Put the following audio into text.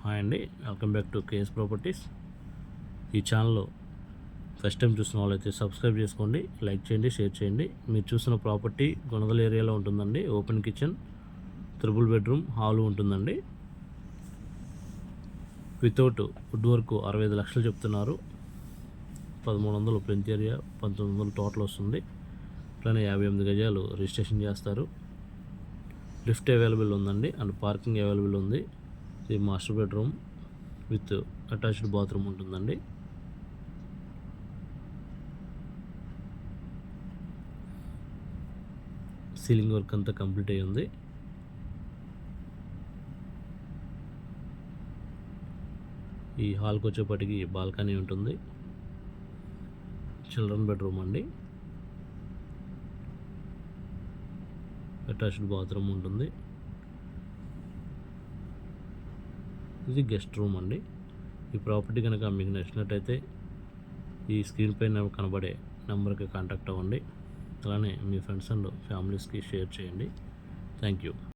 Hi అండి, welcome back to KS properties. ఈ channel first time చూసిన వాళ్ళైతే సబ్స్క్రైబ్ చేసుకోండి, లైక్ చేయండి, షేర్ చేయండి. మీరు చూసిన ప్రాపర్టీ గుణదల ఏరియాలో ఉంటుందండి. ఓపెన్ కిచెన్, 3 బెడ్రూమ్, హాలు ఉంటుందండి. వితౌట్ వుడ్ వర్క్ 65 లక్షలు చెప్తున్నారు. 1300 ప్లెంత్ ఏరియా, 1900 టోటల్ వస్తుంది. అట్లానే 58 గజాలు రిజిస్ట్రేషన్ చేస్తారు. లిఫ్ట్ అవైలబుల్ ఉందండి అండ్ పార్కింగ్ అవైలబుల్ ఉంది. ఇది master bedroom with attached bathroom ఉంటుందండి. సీలింగ్ వర్క్ అంతా కంప్లీట్ అయ్యి ఉంది. ఈ హాల్కి వచ్చేప్పటికి బాల్కనీ ఉంటుంది. చిల్డ్రన్ బెడ్రూమ్ అండి. అటాచ్డ్ బాత్రూమ్ ఉంటుంది. ఇది గెస్ట్ రూమ్ అండి. ఈ ప్రాపర్టీ కనుక మీకు నచ్చినట్టయితే ఈ స్క్రీన్ పైన కనబడే నెంబర్కి కాంటాక్ట్ అవ్వండి. అలానే మీ ఫ్రెండ్స్ అండ్ ఫ్యామిలీస్కి షేర్ చేయండి. Thank you.